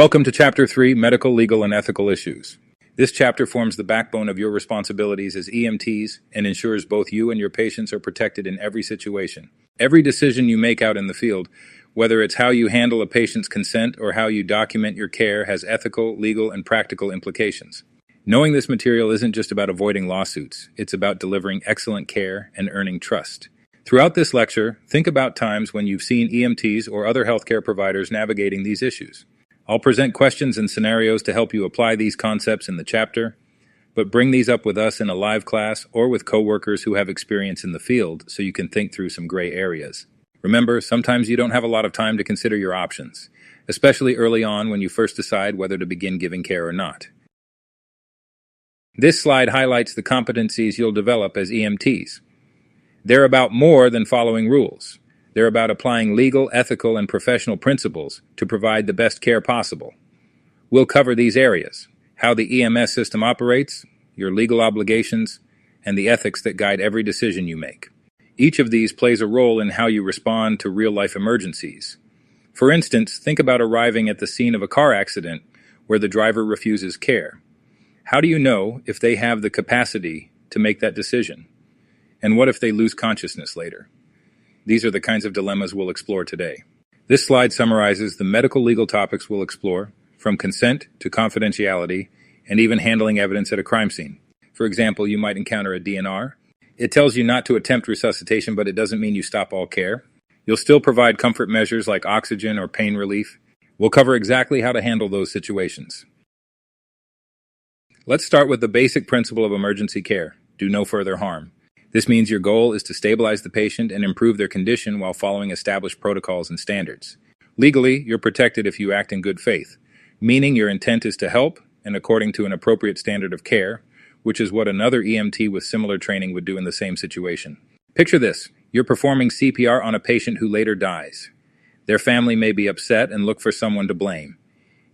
Welcome to Chapter 3, Medical, Legal, and Ethical Issues. This chapter forms the backbone of your responsibilities as EMTs and ensures both you and your patients are protected in every situation. Every decision you make out in the field, whether it's how you handle a patient's consent or how you document your care, has ethical, legal, and practical implications. Knowing this material isn't just about avoiding lawsuits, it's about delivering excellent care and earning trust. Throughout this lecture, think about times when you've seen EMTs or other healthcare providers navigating these issues. I'll present questions and scenarios to help you apply these concepts in the chapter, but bring these up with us in a live class or with coworkers who have experience in the field so you can think through some gray areas. Remember, sometimes you don't have a lot of time to consider your options, especially early on when you first decide whether to begin giving care or not. This slide highlights the competencies you'll develop as EMTs. They're about more than following rules. They're about applying legal, ethical, and professional principles to provide the best care possible. We'll cover these areas: how the EMS system operates, your legal obligations, and the ethics that guide every decision you make. Each of these plays a role in how you respond to real-life emergencies. For instance, think about arriving at the scene of a car accident where the driver refuses care. How do you know if they have the capacity to make that decision? And what if they lose consciousness later? These are the kinds of dilemmas we'll explore today. This slide summarizes the medical legal topics we'll explore, from consent to confidentiality, and even handling evidence at a crime scene. For example, you might encounter a DNR. It tells you not to attempt resuscitation, but it doesn't mean you stop all care. You'll still provide comfort measures like oxygen or pain relief. We'll cover exactly how to handle those situations. Let's start with the basic principle of emergency care: do no further harm. This means your goal is to stabilize the patient and improve their condition while following established protocols and standards. Legally, you're protected if you act in good faith, meaning your intent is to help and according to an appropriate standard of care, which is what another EMT with similar training would do in the same situation. Picture this: you're performing CPR on a patient who later dies. Their family may be upset and look for someone to blame.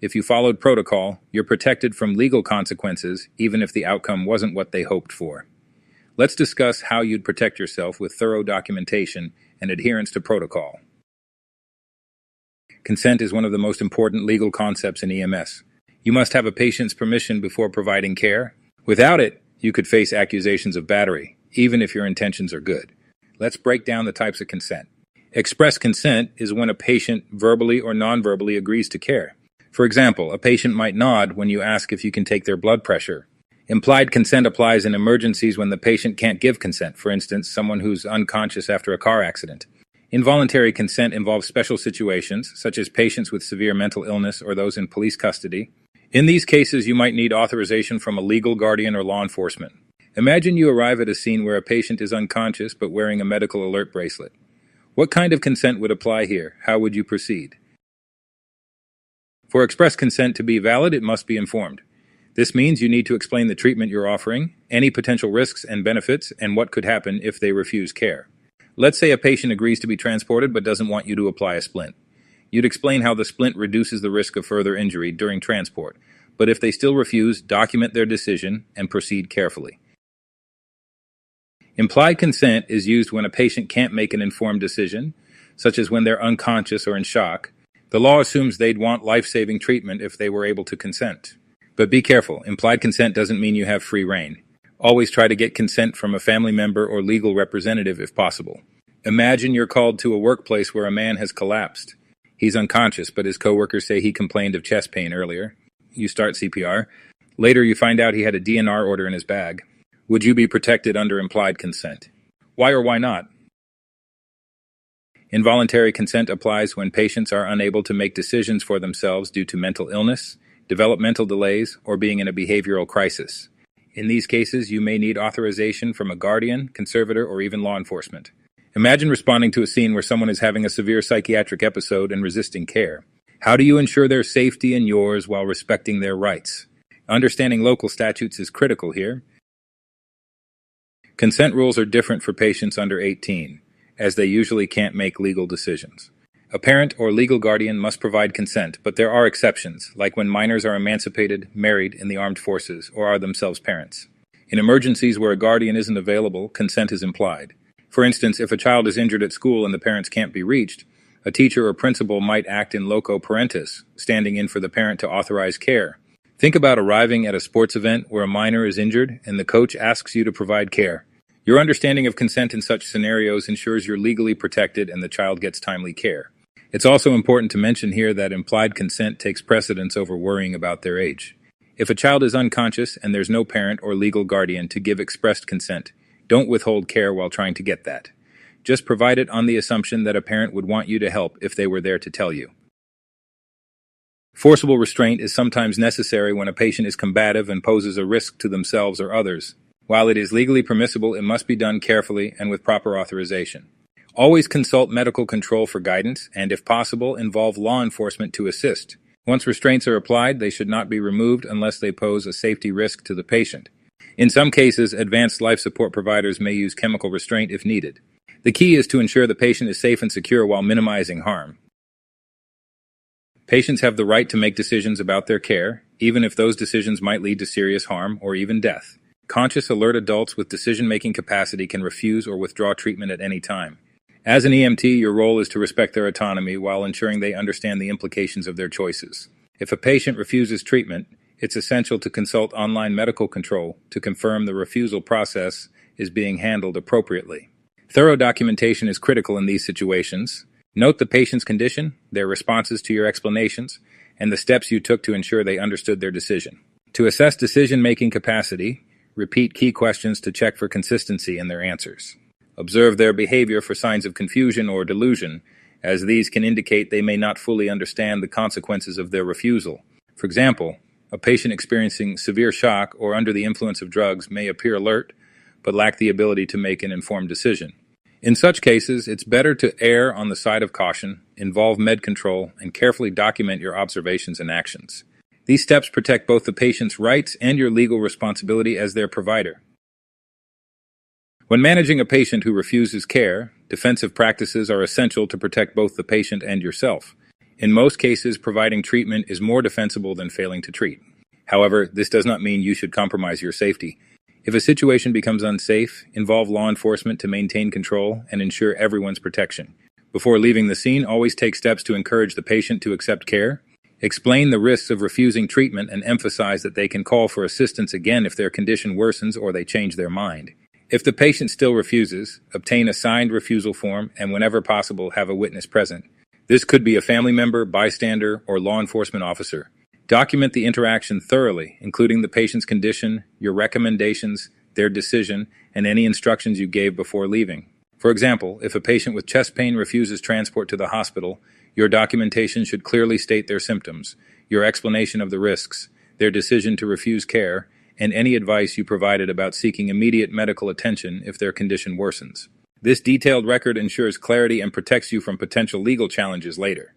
If you followed protocol, you're protected from legal consequences, even if the outcome wasn't what they hoped for. Let's discuss how you'd protect yourself with thorough documentation and adherence to protocol. Consent is one of the most important legal concepts in EMS. You must have a patient's permission before providing care. Without it, you could face accusations of battery, even if your intentions are good. Let's break down the types of consent. Express consent is when a patient verbally or non-verbally agrees to care. For example, a patient might nod when you ask if you can take their blood pressure. Implied consent applies in emergencies when the patient can't give consent, for instance, someone who's unconscious after a car accident. Involuntary consent involves special situations, such as patients with severe mental illness or those in police custody. In these cases, you might need authorization from a legal guardian or law enforcement. Imagine you arrive at a scene where a patient is unconscious but wearing a medical alert bracelet. What kind of consent would apply here? How would you proceed? For express consent to be valid, it must be informed. This means you need to explain the treatment you're offering, any potential risks and benefits, and what could happen if they refuse care. Let's say a patient agrees to be transported but doesn't want you to apply a splint. You'd explain how the splint reduces the risk of further injury during transport, but if they still refuse, document their decision and proceed carefully. Implied consent is used when a patient can't make an informed decision, such as when they're unconscious or in shock. The law assumes they'd want life-saving treatment if they were able to consent. But be careful, implied consent doesn't mean you have free rein. Always try to get consent from a family member or legal representative if possible. Imagine you're called to a workplace where a man has collapsed. He's unconscious, but his coworkers say he complained of chest pain earlier. You start CPR. Later you find out he had a DNR order in his bag. Would you be protected under implied consent? Why or why not? Involuntary consent applies when patients are unable to make decisions for themselves due to mental illness, developmental delays, or being in a behavioral crisis. In these cases, you may need authorization from a guardian, conservator, or even law enforcement. Imagine responding to a scene where someone is having a severe psychiatric episode and resisting care. How do you ensure their safety and yours while respecting their rights? Understanding local statutes is critical here. Consent rules are different for patients under 18, as they usually can't make legal decisions. A parent or legal guardian must provide consent, but there are exceptions, like when minors are emancipated, married in the armed forces, or are themselves parents. In emergencies where a guardian isn't available, consent is implied. For instance, if a child is injured at school and the parents can't be reached, A teacher or principal might act in loco parentis, standing in for the parent to authorize care. Think about arriving at a sports event where a minor is injured and the coach asks you to provide care. Your understanding of consent in such scenarios ensures you're legally protected and the child gets timely care. It's also important to mention here that implied consent takes precedence over worrying about their age. If a child is unconscious and there's no parent or legal guardian to give expressed consent, don't withhold care while trying to get that. Just provide it on the assumption that a parent would want you to help if they were there to tell you. Forcible restraint is sometimes necessary when a patient is combative and poses a risk to themselves or others. While it is legally permissible, it must be done carefully and with proper authorization. Always consult medical control for guidance and, if possible, involve law enforcement to assist. Once restraints are applied, they should not be removed unless they pose a safety risk to the patient. In some cases, advanced life support providers may use chemical restraint if needed. The key is to ensure the patient is safe and secure while minimizing harm. Patients have the right to make decisions about their care, even if those decisions might lead to serious harm or even death. Conscious, alert adults with decision-making capacity can refuse or withdraw treatment at any time. As an EMT, your role is to respect their autonomy while ensuring they understand the implications of their choices. If a patient refuses treatment, it's essential to consult online medical control to confirm the refusal process is being handled appropriately. Thorough documentation is critical in these situations. Note the patient's condition, their responses to your explanations, and the steps you took to ensure they understood their decision. To assess decision-making capacity, repeat key questions to check for consistency in their answers. Observe their behavior for signs of confusion or delusion, as these can indicate they may not fully understand the consequences of their refusal. For example, a patient experiencing severe shock or under the influence of drugs may appear alert, but lack the ability to make an informed decision. In such cases, it's better to err on the side of caution, involve med control, and carefully document your observations and actions. These steps protect both the patient's rights and your legal responsibility as their provider. When managing a patient who refuses care, defensive practices are essential to protect both the patient and yourself. In most cases, providing treatment is more defensible than failing to treat. However, this does not mean you should compromise your safety. If a situation becomes unsafe, involve law enforcement to maintain control and ensure everyone's protection. Before leaving the scene, always take steps to encourage the patient to accept care. Explain the risks of refusing treatment and emphasize that they can call for assistance again if their condition worsens or they change their mind. If the patient still refuses, obtain a signed refusal form and whenever possible have a witness present. This could be a family member, bystander, or law enforcement officer. Document the interaction thoroughly, including the patient's condition, your recommendations, their decision, and any instructions you gave before leaving. For example, if a patient with chest pain refuses transport to the hospital, your documentation should clearly state their symptoms, your explanation of the risks, their decision to refuse care, and any advice you provided about seeking immediate medical attention if their condition worsens. This detailed record ensures clarity and protects you from potential legal challenges later.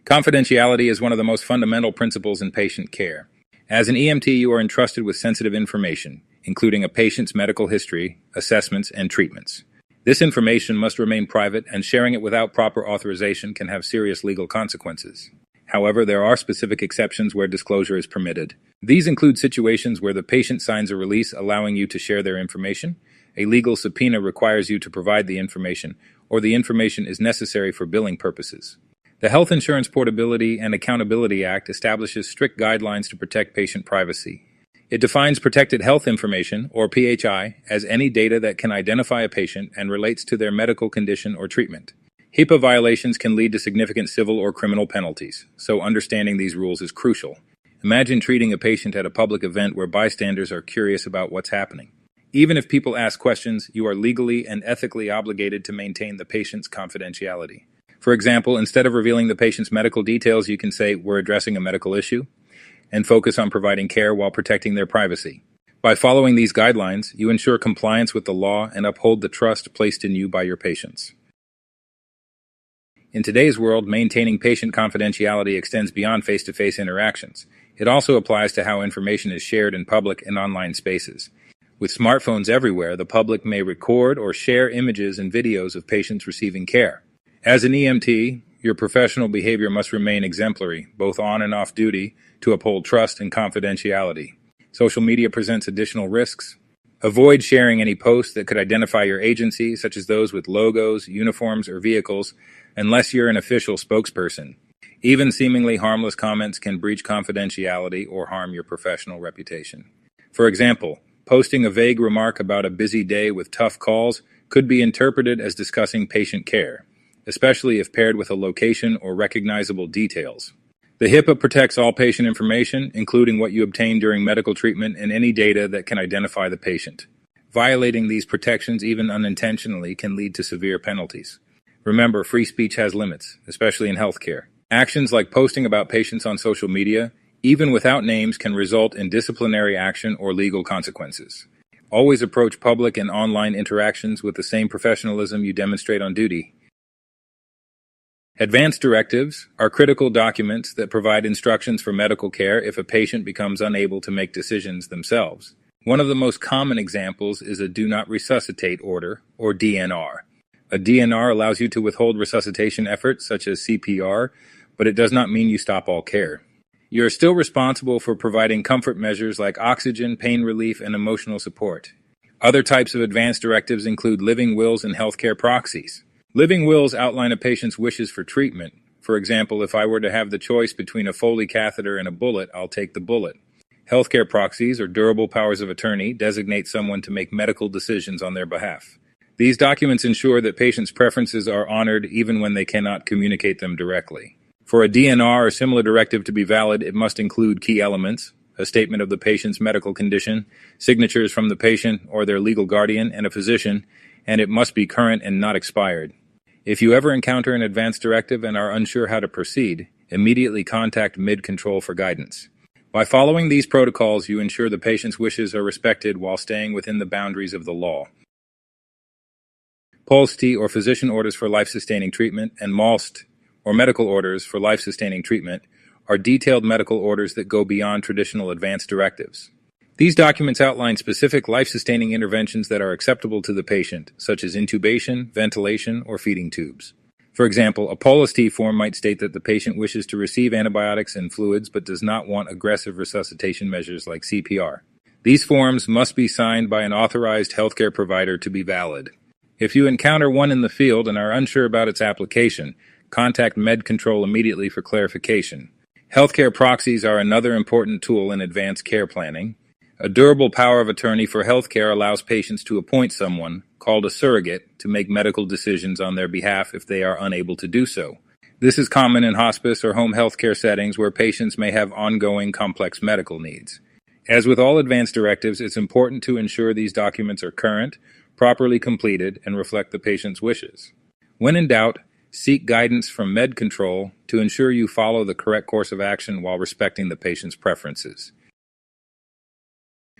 Confidentiality is one of the most fundamental principles in patient care. As an EMT, you are entrusted with sensitive information, including a patient's medical history, assessments, and treatments. This information must remain private, and sharing it without proper authorization can have serious legal consequences. However, there are specific exceptions where disclosure is permitted. These include situations where the patient signs a release allowing you to share their information, a legal subpoena requires you to provide the information, or the information is necessary for billing purposes. The Health Insurance Portability and Accountability Act establishes strict guidelines to protect patient privacy. It defines protected health information, or PHI, as any data that can identify a patient and relates to their medical condition or treatment. HIPAA violations can lead to significant civil or criminal penalties, so understanding these rules is crucial. Imagine treating a patient at a public event where bystanders are curious about what's happening. Even if people ask questions, you are legally and ethically obligated to maintain the patient's confidentiality. For example, instead of revealing the patient's medical details, you can say, "We're addressing a medical issue," and focus on providing care while protecting their privacy. By following these guidelines, you ensure compliance with the law and uphold the trust placed in you by your patients. In today's world, maintaining patient confidentiality extends beyond face-to-face interactions. It also applies to how information is shared in public and online spaces. With smartphones everywhere, the public may record or share images and videos of patients receiving care. As an EMT, your professional behavior must remain exemplary, both on and off duty, to uphold trust and confidentiality. Social media presents additional risks. Avoid sharing any posts that could identify your agency, such as those with logos, uniforms, or vehicles, unless you're an official spokesperson. Even seemingly harmless comments can breach confidentiality or harm your professional reputation. For example, posting a vague remark about a busy day with tough calls could be interpreted as discussing patient care, especially if paired with a location or recognizable details. The HIPAA protects all patient information, including what you obtain during medical treatment and any data that can identify the patient. Violating these protections, even unintentionally, can lead to severe penalties. Remember, free speech has limits, especially in healthcare. Actions like posting about patients on social media, even without names, can result in disciplinary action or legal consequences. Always approach public and online interactions with the same professionalism you demonstrate on duty. Advance directives are critical documents that provide instructions for medical care if a patient becomes unable to make decisions themselves. One of the most common examples is a Do Not Resuscitate Order, or DNR. A DNR allows you to withhold resuscitation efforts such as CPR, but it does not mean you stop all care. You are still responsible for providing comfort measures like oxygen, pain relief, and emotional support. Other types of advance directives include living wills and healthcare proxies. Living wills outline a patient's wishes for treatment. For example, if I were to have the choice between a Foley catheter and a bullet, I'll take the bullet. Healthcare proxies, or durable powers of attorney, designate someone to make medical decisions on their behalf. These documents ensure that patients' preferences are honored even when they cannot communicate them directly. For a DNR or similar directive to be valid, it must include key elements: a statement of the patient's medical condition, signatures from the patient or their legal guardian and a physician, and it must be current and not expired. If you ever encounter an advance directive and are unsure how to proceed, immediately contact mid-control for guidance. By following these protocols, you ensure the patient's wishes are respected while staying within the boundaries of the law. POLST, or Physician Orders for Life-Sustaining Treatment, and MOLST, or Medical Orders for Life-Sustaining Treatment, are detailed medical orders that go beyond traditional advance directives. These documents outline specific life-sustaining interventions that are acceptable to the patient, such as intubation, ventilation, or feeding tubes. For example, a POLST form might state that the patient wishes to receive antibiotics and fluids but does not want aggressive resuscitation measures like CPR. These forms must be signed by an authorized healthcare provider to be valid. If you encounter one in the field and are unsure about its application, contact MedControl immediately for clarification. Healthcare proxies are another important tool in advanced care planning. A durable power of attorney for healthcare allows patients to appoint someone, called a surrogate, to make medical decisions on their behalf if they are unable to do so. This is common in hospice or home healthcare settings where patients may have ongoing complex medical needs. As with all advance directives, it's important to ensure these documents are current, properly completed, and reflect the patient's wishes. When in doubt, seek guidance from MedControl to ensure you follow the correct course of action while respecting the patient's preferences.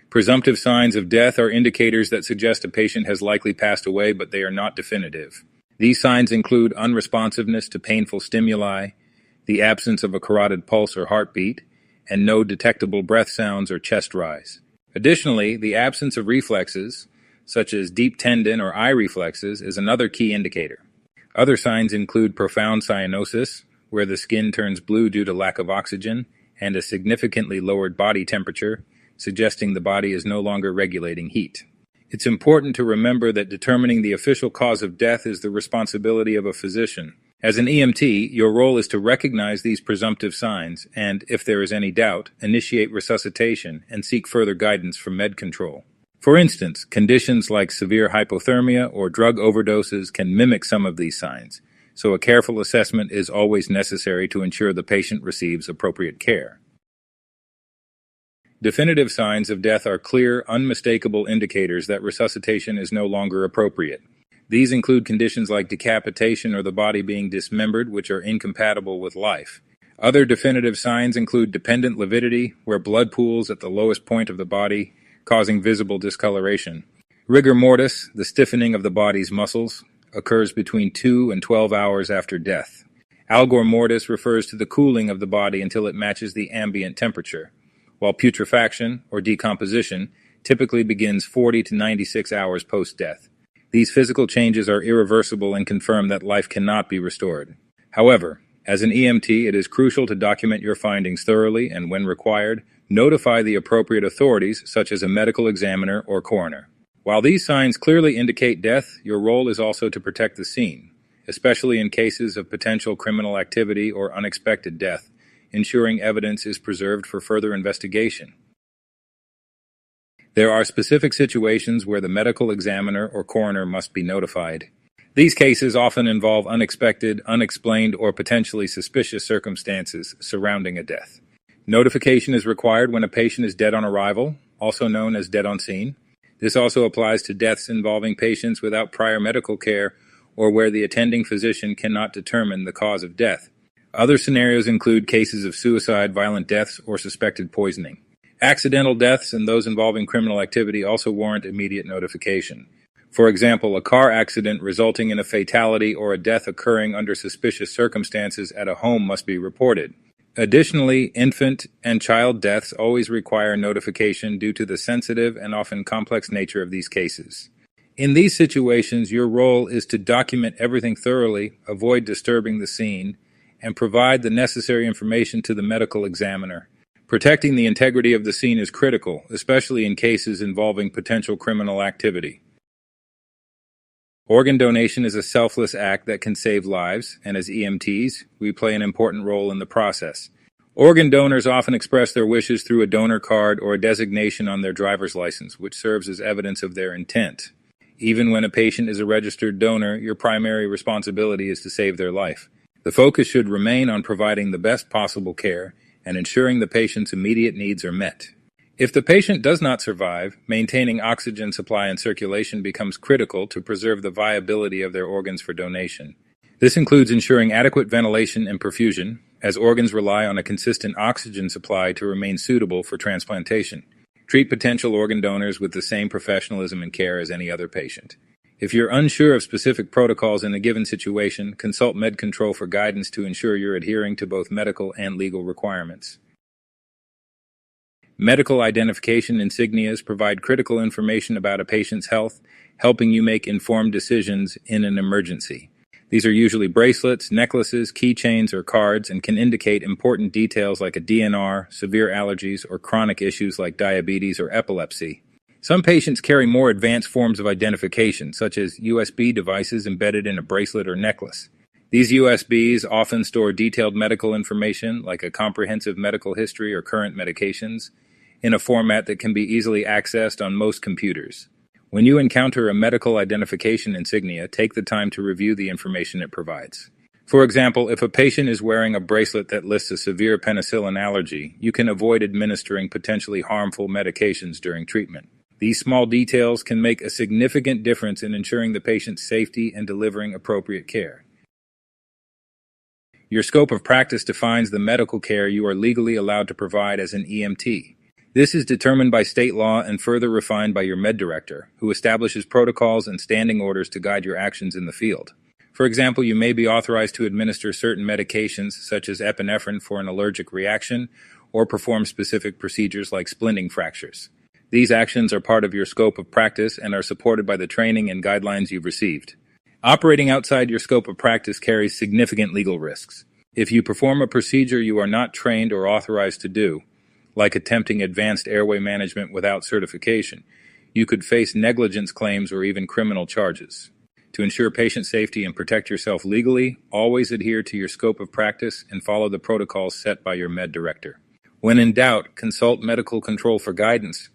Presumptive signs of death are indicators that suggest a patient has likely passed away, but they are not definitive. These signs include unresponsiveness to painful stimuli, the absence of a carotid pulse or heartbeat, and no detectable breath sounds or chest rise. Additionally, the absence of reflexes, such as deep tendon or eye reflexes, is another key indicator. Other signs include profound cyanosis, where the skin turns blue due to lack of oxygen, and a significantly lowered body temperature, suggesting the body is no longer regulating heat. It's important to remember that determining the official cause of death is the responsibility of a physician. As an EMT, your role is to recognize these presumptive signs and, if there is any doubt, initiate resuscitation and seek further guidance from MedControl. For instance, conditions like severe hypothermia or drug overdoses can mimic some of these signs, so a careful assessment is always necessary to ensure the patient receives appropriate care. Definitive signs of death are clear, unmistakable indicators that resuscitation is no longer appropriate. These include conditions like decapitation or the body being dismembered, which are incompatible with life. Other definitive signs include dependent lividity, where blood pools at the lowest point of the body, causing visible discoloration. Rigor mortis, the stiffening of the body's muscles, occurs between 2 and 12 hours after death. Algor mortis refers to the cooling of the body until it matches the ambient temperature, while putrefaction, or decomposition, typically begins 40 to 96 hours post-death. These physical changes are irreversible and confirm that life cannot be restored. However, as an EMT, it is crucial to document your findings thoroughly and, when required, notify the appropriate authorities, such as a medical examiner or coroner. While these signs clearly indicate death, your role is also to protect the scene, especially in cases of potential criminal activity or unexpected death, ensuring evidence is preserved for further investigation. There are specific situations where the medical examiner or coroner must be notified. These cases often involve unexpected, unexplained, or potentially suspicious circumstances surrounding a death. Notification is required when a patient is dead on arrival, also known as dead on scene. This also applies to deaths involving patients without prior medical care or where the attending physician cannot determine the cause of death. Other scenarios include cases of suicide, violent deaths, or suspected poisoning. Accidental deaths and those involving criminal activity also warrant immediate notification. For example, a car accident resulting in a fatality or a death occurring under suspicious circumstances at a home must be reported. Additionally, infant and child deaths always require notification due to the sensitive and often complex nature of these cases. In these situations, your role is to document everything thoroughly, avoid disturbing the scene, and provide the necessary information to the medical examiner. Protecting the integrity of the scene is critical, especially in cases involving potential criminal activity. Organ donation is a selfless act that can save lives, and as EMTs, we play an important role in the process. Organ donors often express their wishes through a donor card or a designation on their driver's license, which serves as evidence of their intent. Even when a patient is a registered donor, your primary responsibility is to save their life. The focus should remain on providing the best possible care and ensuring the patient's immediate needs are met. If the patient does not survive, maintaining oxygen supply and circulation becomes critical to preserve the viability of their organs for donation. This includes ensuring adequate ventilation and perfusion, as organs rely on a consistent oxygen supply to remain suitable for transplantation. Treat potential organ donors with the same professionalism and care as any other patient. If you're unsure of specific protocols in a given situation, consult MedControl for guidance to ensure you're adhering to both medical and legal requirements. Medical identification insignias provide critical information about a patient's health, helping you make informed decisions in an emergency. These are usually bracelets, necklaces, keychains, or cards and can indicate important details like a DNR, severe allergies, or chronic issues like diabetes or epilepsy. Some patients carry more advanced forms of identification, such as USB devices embedded in a bracelet or necklace. These USBs often store detailed medical information, like a comprehensive medical history or current medications, in a format that can be easily accessed on most computers. When you encounter a medical identification insignia, take the time to review the information it provides. For example, if a patient is wearing a bracelet that lists a severe penicillin allergy, you can avoid administering potentially harmful medications during treatment. These small details can make a significant difference in ensuring the patient's safety and delivering appropriate care. Your scope of practice defines the medical care you are legally allowed to provide as an EMT. This is determined by state law and further refined by your med director, who establishes protocols and standing orders to guide your actions in the field. For example, you may be authorized to administer certain medications, such as epinephrine for an allergic reaction, or perform specific procedures like splinting fractures. These actions are part of your scope of practice and are supported by the training and guidelines you've received. Operating outside your scope of practice carries significant legal risks. If you perform a procedure you are not trained or authorized to do, like attempting advanced airway management without certification, you could face negligence claims or even criminal charges. To ensure patient safety and protect yourself legally, always adhere to your scope of practice and follow the protocols set by your med director. When in doubt, consult medical control for guidance.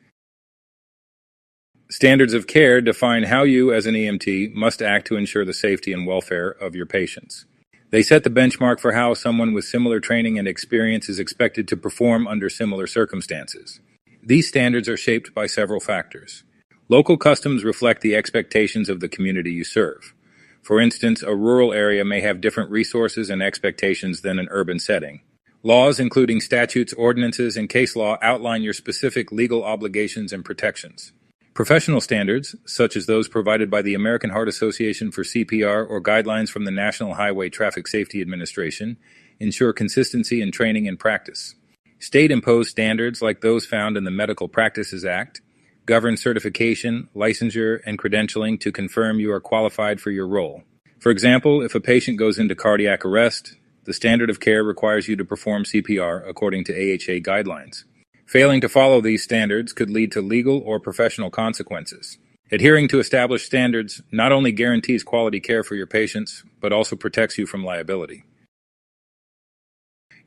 Standards of care define how you, as an EMT, must act to ensure the safety and welfare of your patients. They set the benchmark for how someone with similar training and experience is expected to perform under similar circumstances. These standards are shaped by several factors. Local customs reflect the expectations of the community you serve. For instance, a rural area may have different resources and expectations than an urban setting. Laws, including statutes, ordinances, and case law, outline your specific legal obligations and protections. Professional standards, such as those provided by the American Heart Association for CPR or guidelines from the National Highway Traffic Safety Administration, ensure consistency in training and practice. State-imposed standards, like those found in the Medical Practices Act, govern certification, licensure, and credentialing to confirm you are qualified for your role. For example, if a patient goes into cardiac arrest, the standard of care requires you to perform CPR according to AHA guidelines. Failing to follow these standards could lead to legal or professional consequences. Adhering to established standards not only guarantees quality care for your patients, but also protects you from liability.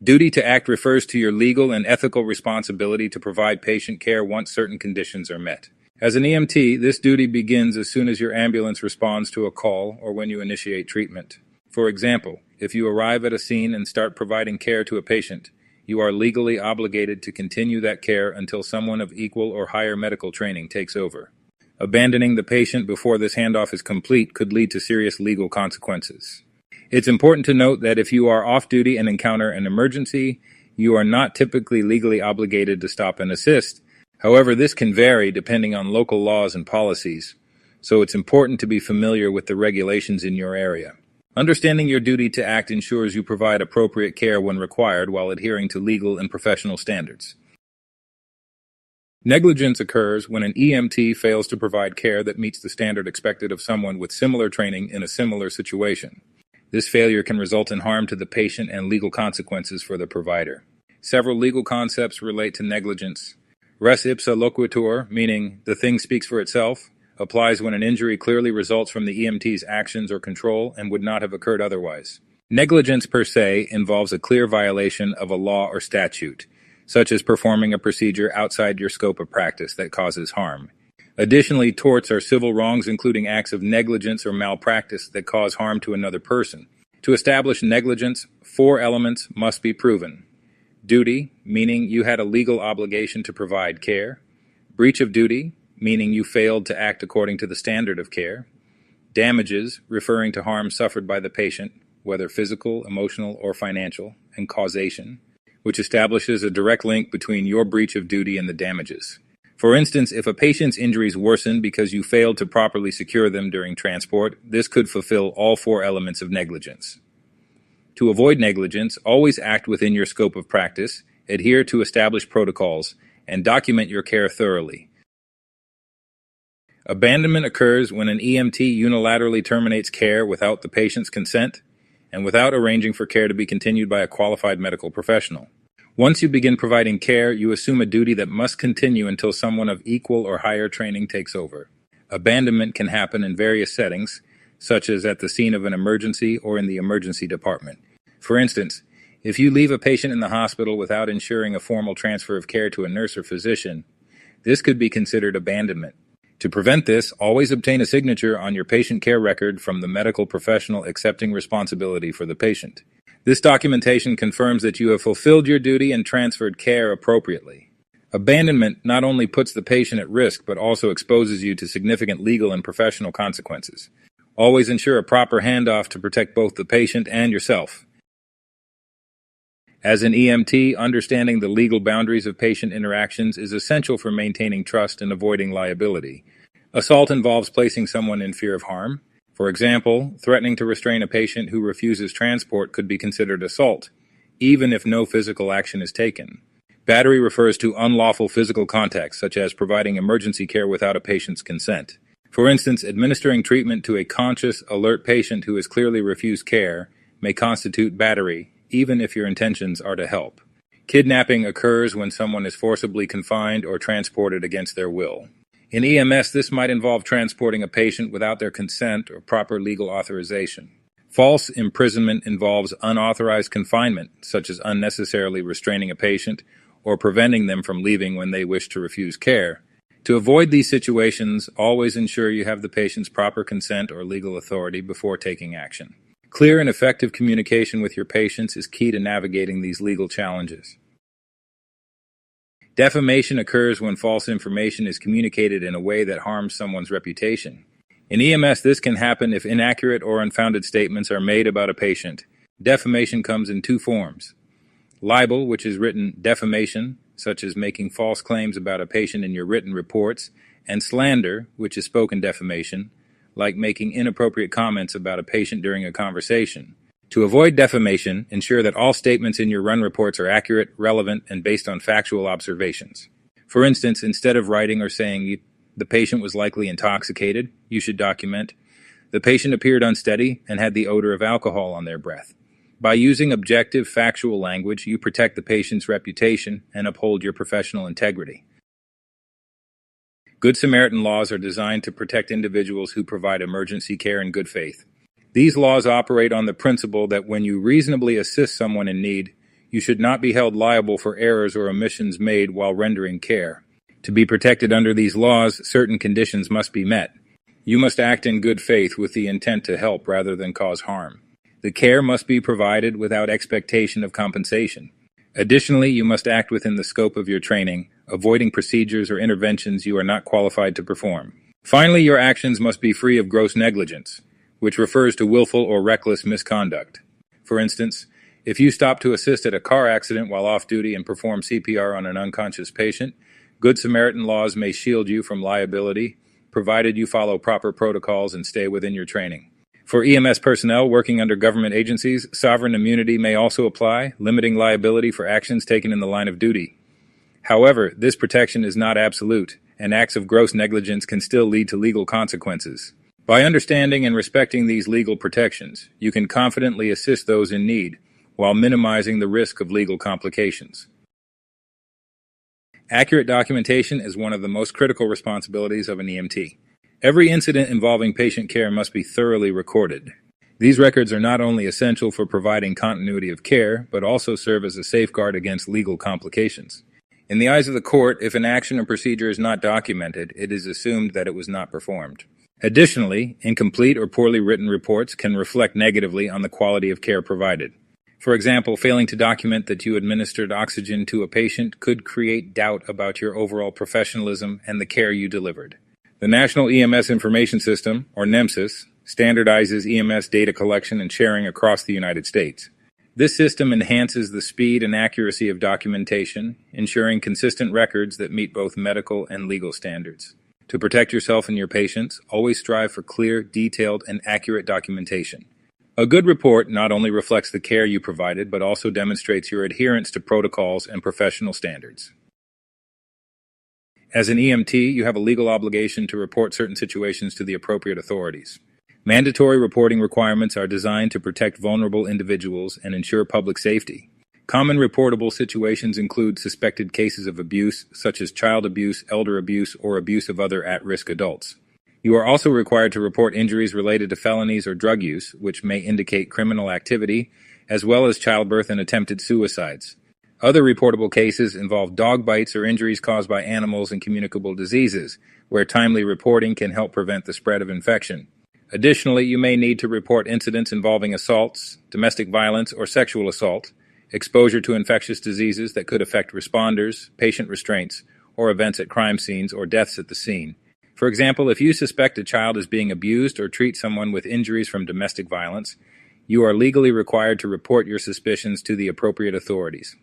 Duty to act refers to your legal and ethical responsibility to provide patient care once certain conditions are met. As an EMT, this duty begins as soon as your ambulance responds to a call or when you initiate treatment. For example, if you arrive at a scene and start providing care to a patient, you are legally obligated to continue that care until someone of equal or higher medical training takes over. Abandoning the patient before this handoff is complete could lead to serious legal consequences. It's important to note that if you are off duty and encounter an emergency, you are not typically legally obligated to stop and assist. However, this can vary depending on local laws and policies, so it's important to be familiar with the regulations in your area. Understanding your duty to act ensures you provide appropriate care when required while adhering to legal and professional standards. Negligence occurs when an EMT fails to provide care that meets the standard expected of someone with similar training in a similar situation. This failure can result in harm to the patient and legal consequences for the provider. Several legal concepts relate to negligence. Res ipsa loquitur, meaning the thing speaks for itself, applies when an injury clearly results from the EMT's actions or control and would not have occurred otherwise. Negligence per se involves a clear violation of a law or statute, such as performing a procedure outside your scope of practice that causes harm. Additionally, torts are civil wrongs including acts of negligence or malpractice that cause harm to another person. To establish negligence, 4 elements must be proven. Duty, meaning you had a legal obligation to provide care. Breach of duty, meaning you failed to act according to the standard of care. Damages, referring to harm suffered by the patient, whether physical, emotional, or financial. And causation, which establishes a direct link between your breach of duty and the damages. For instance, if a patient's injuries worsen because you failed to properly secure them during transport, this could fulfill all 4 elements of negligence. To avoid negligence, always act within your scope of practice, adhere to established protocols, and document your care thoroughly. Abandonment occurs when an EMT unilaterally terminates care without the patient's consent and without arranging for care to be continued by a qualified medical professional. Once you begin providing care, you assume a duty that must continue until someone of equal or higher training takes over. Abandonment can happen in various settings, such as at the scene of an emergency or in the emergency department. For instance, if you leave a patient in the hospital without ensuring a formal transfer of care to a nurse or physician, this could be considered abandonment. To prevent this, always obtain a signature on your patient care record from the medical professional accepting responsibility for the patient. This documentation confirms that you have fulfilled your duty and transferred care appropriately. Abandonment not only puts the patient at risk, but also exposes you to significant legal and professional consequences. Always ensure a proper handoff to protect both the patient and yourself. As an EMT, understanding the legal boundaries of patient interactions is essential for maintaining trust and avoiding liability. Assault involves placing someone in fear of harm. For example, threatening to restrain a patient who refuses transport could be considered assault, even if no physical action is taken. Battery refers to unlawful physical contact, such as providing emergency care without a patient's consent. For instance, administering treatment to a conscious, alert patient who has clearly refused care may constitute battery, even if your intentions are to help. Kidnapping occurs when someone is forcibly confined or transported against their will. In EMS, this might involve transporting a patient without their consent or proper legal authorization. False imprisonment involves unauthorized confinement, such as unnecessarily restraining a patient or preventing them from leaving when they wish to refuse care. To avoid these situations, always ensure you have the patient's proper consent or legal authority before taking action. Clear and effective communication with your patients is key to navigating these legal challenges. Defamation occurs when false information is communicated in a way that harms someone's reputation. In EMS, this can happen if inaccurate or unfounded statements are made about a patient. Defamation comes in 2 forms. Libel, which is written defamation, such as making false claims about a patient in your written reports, and slander, which is spoken defamation, like making inappropriate comments about a patient during a conversation. To avoid defamation, ensure that all statements in your run reports are accurate, relevant, and based on factual observations. For instance, instead of writing or saying the patient was likely intoxicated, you should document, the patient appeared unsteady and had the odor of alcohol on their breath. By using objective, factual language, you protect the patient's reputation and uphold your professional integrity. Good Samaritan laws are designed to protect individuals who provide emergency care in good faith. These laws operate on the principle that when you reasonably assist someone in need, you should not be held liable for errors or omissions made while rendering care. To be protected under these laws, certain conditions must be met. You must act in good faith with the intent to help rather than cause harm. The care must be provided without expectation of compensation. Additionally, you must act within the scope of your training, avoiding procedures or interventions you are not qualified to perform. Finally, your actions must be free of gross negligence, which refers to willful or reckless misconduct. For instance, if you stop to assist at a car accident while off duty and perform CPR on an unconscious patient, Good Samaritan laws may shield you from liability, provided you follow proper protocols and stay within your training. For EMS personnel working under government agencies, sovereign immunity may also apply, limiting liability for actions taken in the line of duty. However, this protection is not absolute, and acts of gross negligence can still lead to legal consequences. By understanding and respecting these legal protections, you can confidently assist those in need, while minimizing the risk of legal complications. Accurate documentation is one of the most critical responsibilities of an EMT. Every incident involving patient care must be thoroughly recorded. These records are not only essential for providing continuity of care, but also serve as a safeguard against legal complications. In the eyes of the court, if an action or procedure is not documented, it is assumed that it was not performed. Additionally, incomplete or poorly written reports can reflect negatively on the quality of care provided. For example, failing to document that you administered oxygen to a patient could create doubt about your overall professionalism and the care you delivered. The National EMS Information System, or NEMSIS, standardizes EMS data collection and sharing across the United States. This system enhances the speed and accuracy of documentation, ensuring consistent records that meet both medical and legal standards. To protect yourself and your patients, always strive for clear, detailed, and accurate documentation. A good report not only reflects the care you provided, but also demonstrates your adherence to protocols and professional standards. As an EMT, you have a legal obligation to report certain situations to the appropriate authorities. Mandatory reporting requirements are designed to protect vulnerable individuals and ensure public safety. Common reportable situations include suspected cases of abuse, such as child abuse, elder abuse, or abuse of other at-risk adults. You are also required to report injuries related to felonies or drug use, which may indicate criminal activity, as well as childbirth and attempted suicides. Other reportable cases involve dog bites or injuries caused by animals and communicable diseases, where timely reporting can help prevent the spread of infection. Additionally, you may need to report incidents involving assaults, domestic violence, or sexual assault, exposure to infectious diseases that could affect responders, patient restraints, or events at crime scenes or deaths at the scene. For example, if you suspect a child is being abused or treat someone with injuries from domestic violence, you are legally required to report your suspicions to the appropriate authorities.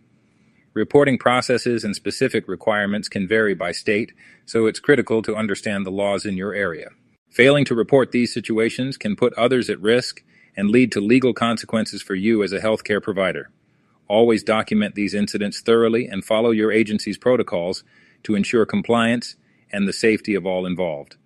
Reporting processes and specific requirements can vary by state, so it's critical to understand the laws in your area. Failing to report these situations can put others at risk and lead to legal consequences for you as a healthcare provider. Always document these incidents thoroughly and follow your agency's protocols to ensure compliance and the safety of all involved.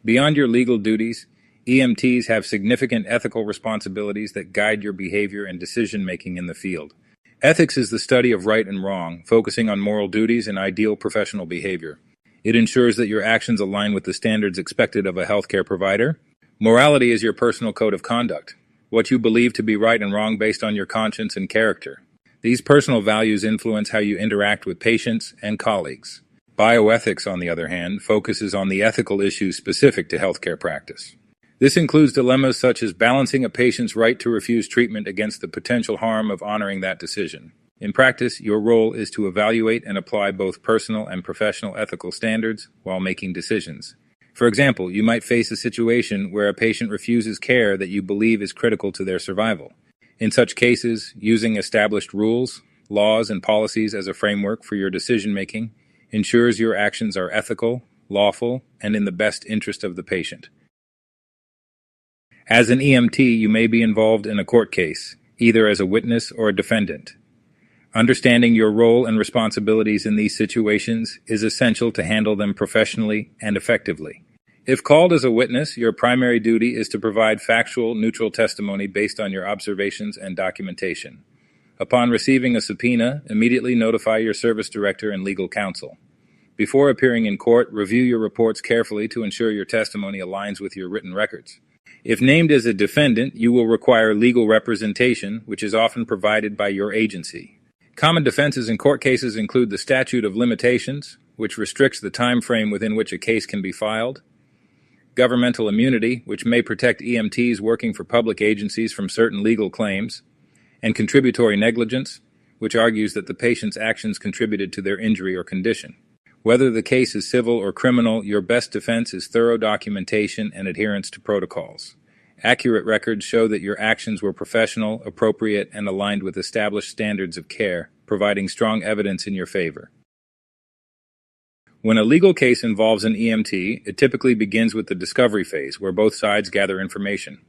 Beyond your legal duties, EMTs have significant ethical responsibilities that guide your behavior and decision-making in the field. Ethics is the study of right and wrong, focusing on moral duties and ideal professional behavior. It ensures that your actions align with the standards expected of a healthcare provider. Morality is your personal code of conduct, what you believe to be right and wrong based on your conscience and character. These personal values influence how you interact with patients and colleagues. Bioethics, on the other hand, focuses on the ethical issues specific to healthcare practice. This includes dilemmas such as balancing a patient's right to refuse treatment against the potential harm of honoring that decision. In practice, your role is to evaluate and apply both personal and professional ethical standards while making decisions. For example, you might face a situation where a patient refuses care that you believe is critical to their survival. In such cases, using established rules, laws, and policies as a framework for your decision-making ensures your actions are ethical, lawful, and in the best interest of the patient. As an EMT, you may be involved in a court case, either as a witness or a defendant. Understanding your role and responsibilities in these situations is essential to handle them professionally and effectively. If called as a witness, your primary duty is to provide factual, neutral testimony based on your observations and documentation. Upon receiving a subpoena, immediately notify your service director and legal counsel. Before appearing in court, review your reports carefully to ensure your testimony aligns with your written records. If named as a defendant, you will require legal representation, which is often provided by your agency. Common defenses in court cases include the statute of limitations, which restricts the time frame within which a case can be filed, governmental immunity, which may protect EMTs working for public agencies from certain legal claims, and contributory negligence, which argues that the patient's actions contributed to their injury or condition. Whether the case is civil or criminal, your best defense is thorough documentation and adherence to protocols. Accurate records show that your actions were professional, appropriate, and aligned with established standards of care, providing strong evidence in your favor. When a legal case involves an EMT, it typically begins with the discovery phase, where both sides gather information.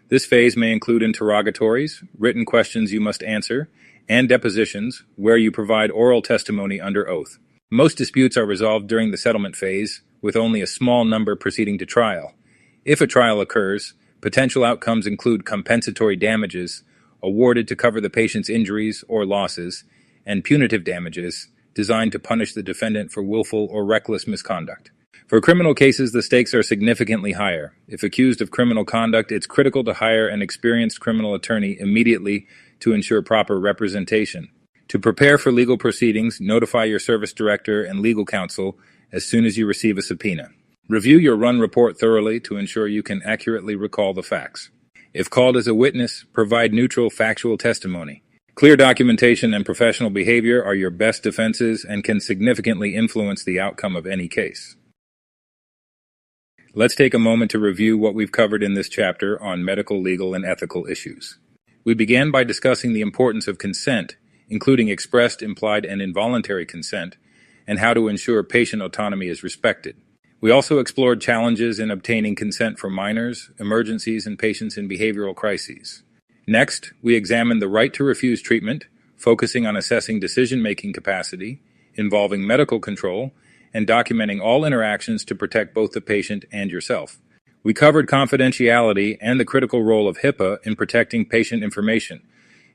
This phase may include interrogatories, written questions you must answer, and depositions, where you provide oral testimony under oath. Most disputes are resolved during the settlement phase, with only a small number proceeding to trial. If a trial occurs, potential outcomes include compensatory damages awarded to cover the patient's injuries or losses, and punitive damages designed to punish the defendant for willful or reckless misconduct. For criminal cases, the stakes are significantly higher. If accused of criminal conduct, it's critical to hire an experienced criminal attorney immediately to ensure proper representation. To prepare for legal proceedings, notify your service director and legal counsel as soon as you receive a subpoena. Review your run report thoroughly to ensure you can accurately recall the facts. If called as a witness, provide neutral, factual testimony. Clear documentation and professional behavior are your best defenses and can significantly influence the outcome of any case. Let's take a moment to review what we've covered in this chapter on medical, legal, and ethical issues. We began by discussing the importance of consent, including expressed, implied, and involuntary consent, and how to ensure patient autonomy is respected. We also explored challenges in obtaining consent for minors, emergencies, and patients in behavioral crises. Next, we examined the right to refuse treatment, focusing on assessing decision-making capacity, involving medical control, and documenting all interactions to protect both the patient and yourself. We covered confidentiality and the critical role of HIPAA in protecting patient information,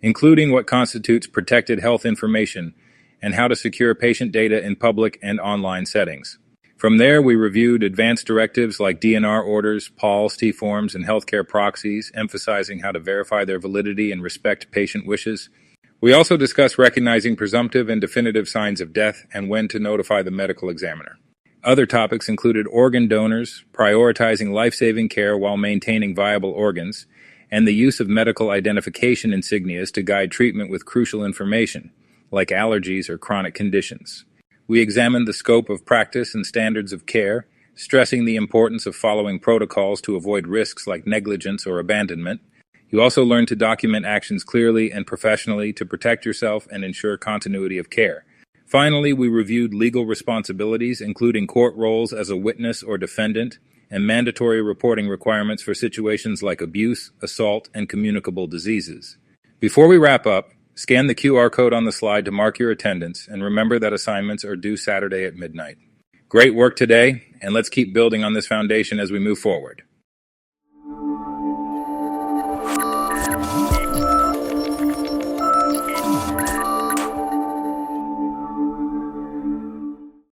including what constitutes protected health information and how to secure patient data in public and online settings. From there, we reviewed advanced directives like DNR orders, PALS, T-forms, and healthcare proxies, emphasizing how to verify their validity and respect patient wishes. We also discussed recognizing presumptive and definitive signs of death and when to notify the medical examiner. Other topics included organ donors, prioritizing life-saving care while maintaining viable organs, and the use of medical identification insignias to guide treatment with crucial information, like allergies or chronic conditions. We examined the scope of practice and standards of care, stressing the importance of following protocols to avoid risks like negligence or abandonment. You also learned to document actions clearly and professionally to protect yourself and ensure continuity of care. Finally, we reviewed legal responsibilities, including court roles as a witness or defendant, and mandatory reporting requirements for situations like abuse, assault, and communicable diseases. Before we wrap up, scan the QR code on the slide to mark your attendance, and remember that assignments are due Saturday at midnight. Great work today, and let's keep building on this foundation as we move forward.